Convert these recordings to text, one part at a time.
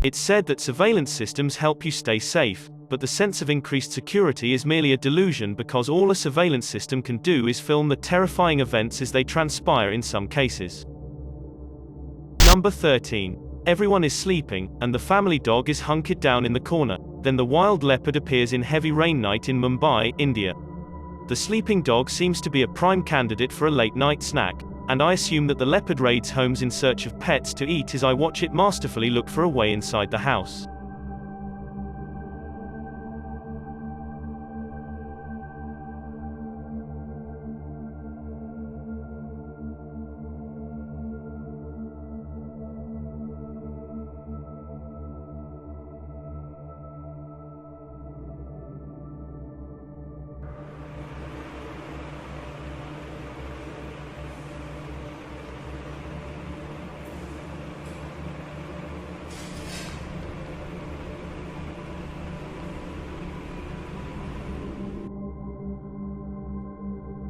It's said that surveillance systems help you stay safe, but the sense of increased security is merely a delusion because all a surveillance system can do is film the terrifying events as they transpire in some cases. Number 13. Everyone is sleeping, and the family dog is hunkered down in the corner. Then the wild leopard appears in heavy rain night in Mumbai, India. The sleeping dog seems to be a prime candidate for a late-night snack, and I assume that the leopard raids homes in search of pets to eat as I watch it masterfully look for a way inside the house.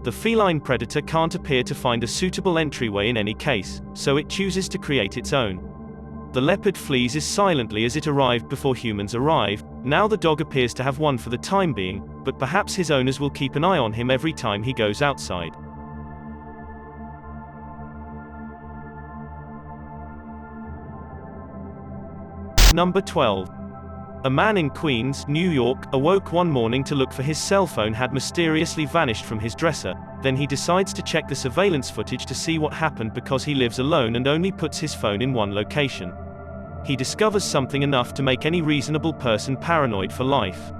The feline predator can't appear to find a suitable entryway in any case, so it chooses to create its own. The leopard flees as silently as it arrived before humans arrive. Now the dog appears to have won for the time being, but perhaps his owners will keep an eye on him every time he goes outside. Number 12. A man in Queens, New York, awoke one morning to look for his cell phone had mysteriously vanished from his dresser. Then he decides to check the surveillance footage to see what happened because he lives alone and only puts his phone in one location. He discovers something enough to make any reasonable person paranoid for life.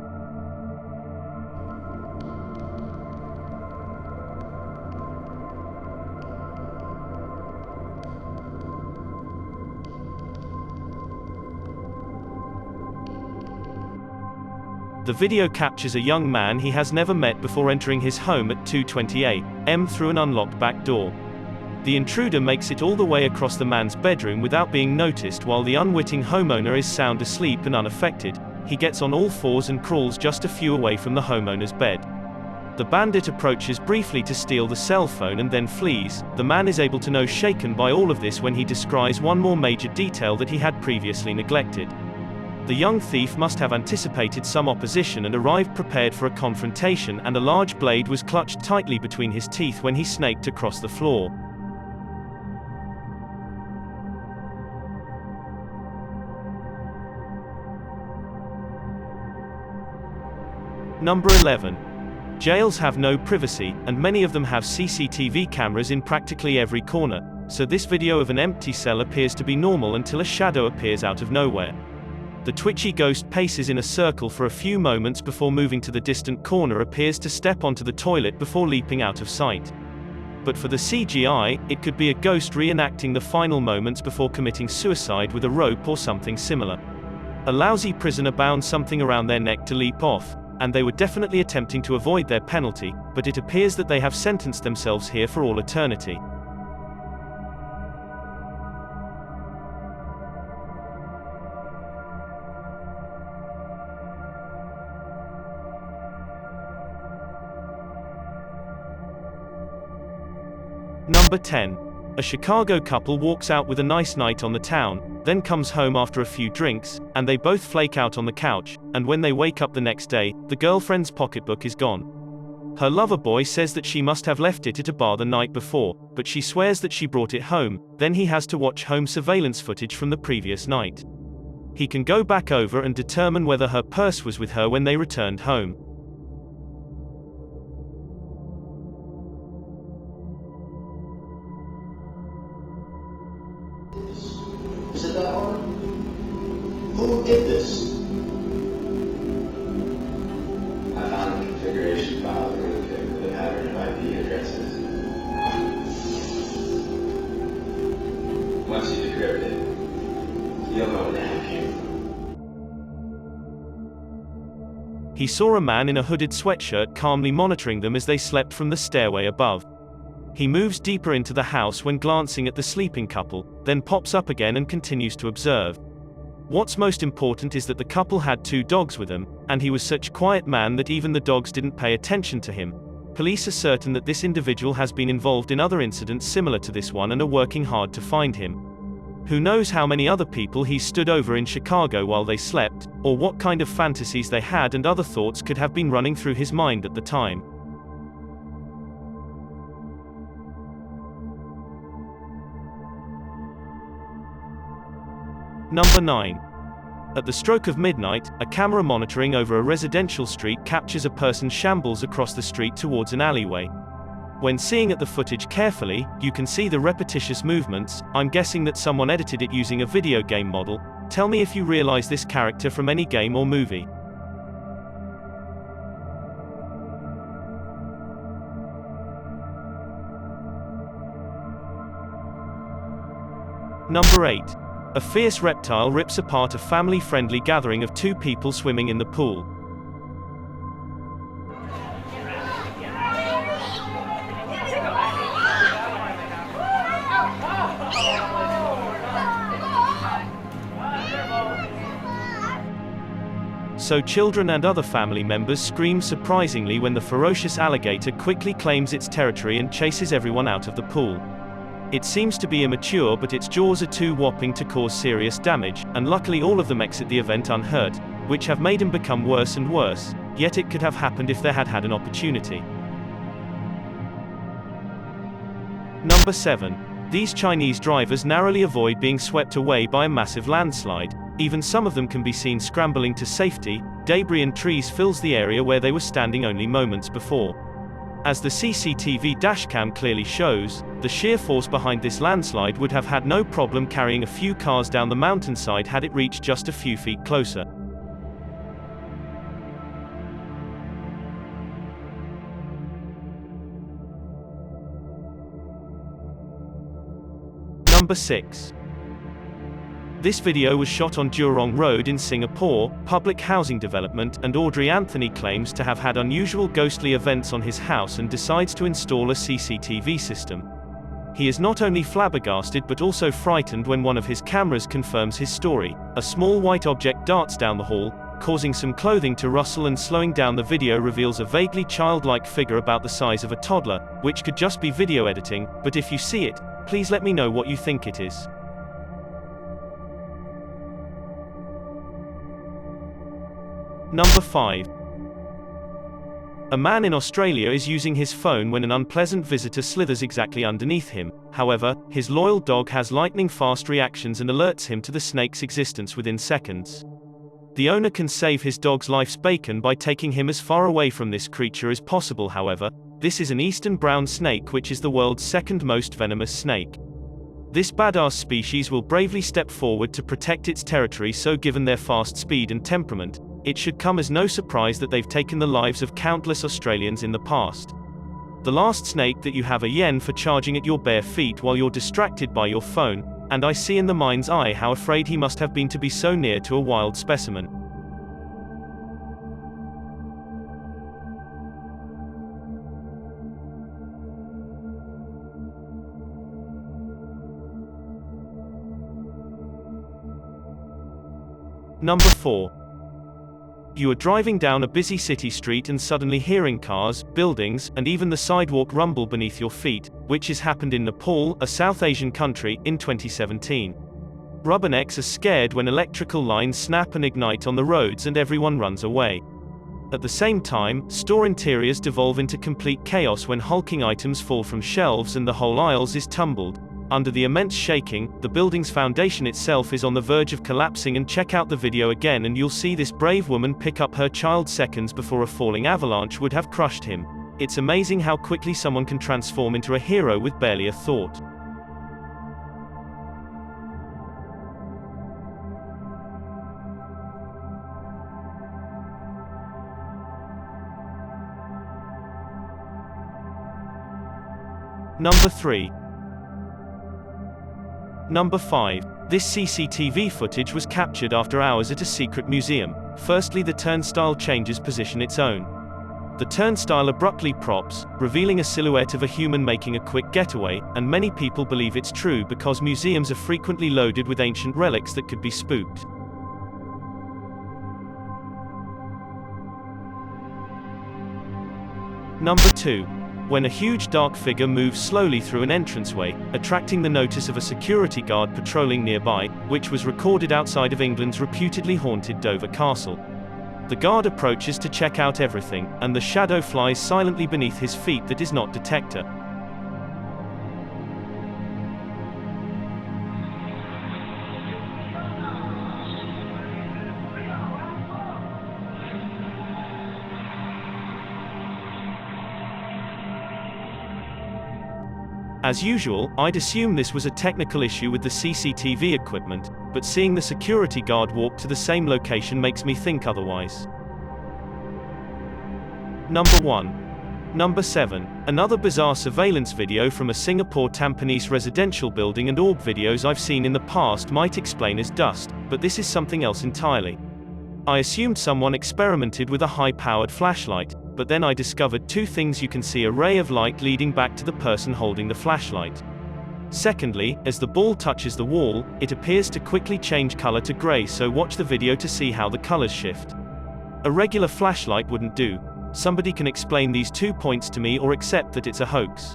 The video captures a young man he has never met before entering his home at 2:20 a.m. through an unlocked back door. The intruder makes it all the way across the man's bedroom without being noticed while the unwitting homeowner is sound asleep and unaffected. He gets on all fours and crawls just a few away from the homeowner's bed. The bandit approaches briefly to steal the cell phone and then flees. The man is able to know shaken by all of this when he descries one more major detail that he had previously neglected. The young thief must have anticipated some opposition and arrived prepared for a confrontation, and a large blade was clutched tightly between his teeth when he snaked across the floor. Number 11. Jails have no privacy, and many of them have CCTV cameras in practically every corner, so this video of an empty cell appears to be normal until a shadow appears out of nowhere. The twitchy ghost paces in a circle for a few moments before moving to the distant corner, appears to step onto the toilet before leaping out of sight. But for the CGI, it could be a ghost reenacting the final moments before committing suicide with a rope or something similar. A lousy prisoner bound something around their neck to leap off, and they were definitely attempting to avoid their penalty, but it appears that they have sentenced themselves here for all eternity. Number 10. A Chicago couple walks out with a nice night on the town, then comes home after a few drinks, and they both flake out on the couch, and when they wake up the next day, the girlfriend's pocketbook is gone. Her lover boy says that she must have left it at a bar the night before, but she swears that she brought it home. Then he has to watch home surveillance footage from the previous night. He can go back over and determine whether her purse was with her when they returned home. Is it that one? Who did this? I found the configuration file really quick with a pattern of IP addresses. Once you decrypt it, you'll know where the hell it came from. He saw a man in a hooded sweatshirt calmly monitoring them as they slept from the stairway above. He moves deeper into the house when glancing at the sleeping couple, then pops up again and continues to observe. What's most important is that the couple had 2 dogs with them, and he was such a quiet man that even the dogs didn't pay attention to him. Police are certain that this individual has been involved in other incidents similar to this one and are working hard to find him. Who knows how many other people he stood over in Chicago while they slept, or what kind of fantasies they had and other thoughts could have been running through his mind at the time. Number 9. At the stroke of midnight, a camera monitoring over a residential street captures a person shambles across the street towards an alleyway. When seeing at the footage carefully, you can see the repetitious movements. I'm guessing that someone edited it using a video game model. Tell me if you realize this character from any game or movie. Number 8. A fierce reptile rips apart a family-friendly gathering of 2 people swimming in the pool. So children and other family members scream surprisingly when the ferocious alligator quickly claims its territory and chases everyone out of the pool. It seems to be immature, but its jaws are too whopping to cause serious damage, and luckily all of them exit the event unhurt, which have made him become worse and worse, yet it could have happened if they had had an opportunity. Number 7. These Chinese drivers narrowly avoid being swept away by a massive landslide. Even some of them can be seen scrambling to safety. Debris and trees fills the area where they were standing only moments before. As the CCTV dashcam clearly shows, the sheer force behind this landslide would have had no problem carrying a few cars down the mountainside had it reached just a few feet closer. Number 6. This video was shot on Jurong Road in Singapore, public housing development, and Audrey Anthony claims to have had unusual ghostly events on his house and decides to install a CCTV system. He is not only flabbergasted but also frightened when one of his cameras confirms his story. A small white object darts down the hall, causing some clothing to rustle, and slowing down the video reveals a vaguely childlike figure about the size of a toddler, which could just be video editing, but if you see it, please let me know what you think it is. Number 5. A man in Australia is using his phone when an unpleasant visitor slithers exactly underneath him. However, his loyal dog has lightning-fast reactions and alerts him to the snake's existence within seconds. The owner can save his dog's life's bacon by taking him as far away from this creature as possible. However, this is an eastern brown snake, which is the world's second most venomous snake. This badass species will bravely step forward to protect its territory, so given their fast speed and temperament, it should come as no surprise that they've taken the lives of countless Australians in the past. The last snake that you have a yen for charging at your bare feet while you're distracted by your phone, and I see in the mind's eye how afraid he must have been to be so near to a wild specimen. Number 4. You are driving down a busy city street and suddenly hearing cars, buildings, and even the sidewalk rumble beneath your feet, which has happened in Nepal, a South Asian country, in 2017. Rubbernecks are scared when electrical lines snap and ignite on the roads and everyone runs away. At the same time, store interiors devolve into complete chaos when hulking items fall from shelves and the whole aisles is tumbled. Under the immense shaking, the building's foundation itself is on the verge of collapsing, and check out the video again and you'll see this brave woman pick up her child seconds before a falling avalanche would have crushed him. It's amazing how quickly someone can transform into a hero with barely a thought. Number 3. Number 5. This CCTV footage was captured after hours at a secret museum. Firstly, the turnstile changes position its own. The turnstile abruptly props, revealing a silhouette of a human making a quick getaway, and many people believe it's true because museums are frequently loaded with ancient relics that could be spooked. Number 2. when a huge dark figure moves slowly through an entranceway, attracting the notice of a security guard patrolling nearby, which was recorded outside of England's reputedly haunted Dover Castle. The guard approaches to check out everything, and the shadow flies silently beneath his feet that is not detector. As usual, I'd assume this was a technical issue with the CCTV equipment, but seeing the security guard walk to the same location makes me think otherwise. Number 1. Number 7. Another bizarre surveillance video from a Singapore Tampines residential building, and orb videos I've seen in the past might explain as dust, but this is something else entirely. I assumed someone experimented with a high-powered flashlight, but then I discovered two things. You can see a ray of light leading back to the person holding the flashlight. Secondly, as the ball touches the wall, it appears to quickly change color to gray, so watch the video to see how the colors shift. A regular flashlight wouldn't do. Somebody can explain these 2 points to me or accept that it's a hoax.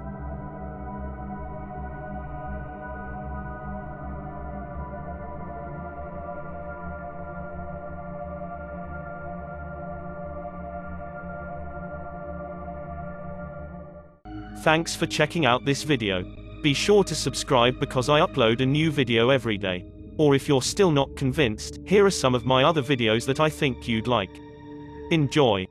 Thanks for checking out this video. Be sure to subscribe because I upload a new video every day. Or if you're still not convinced, here are some of my other videos that I think you'd like. Enjoy.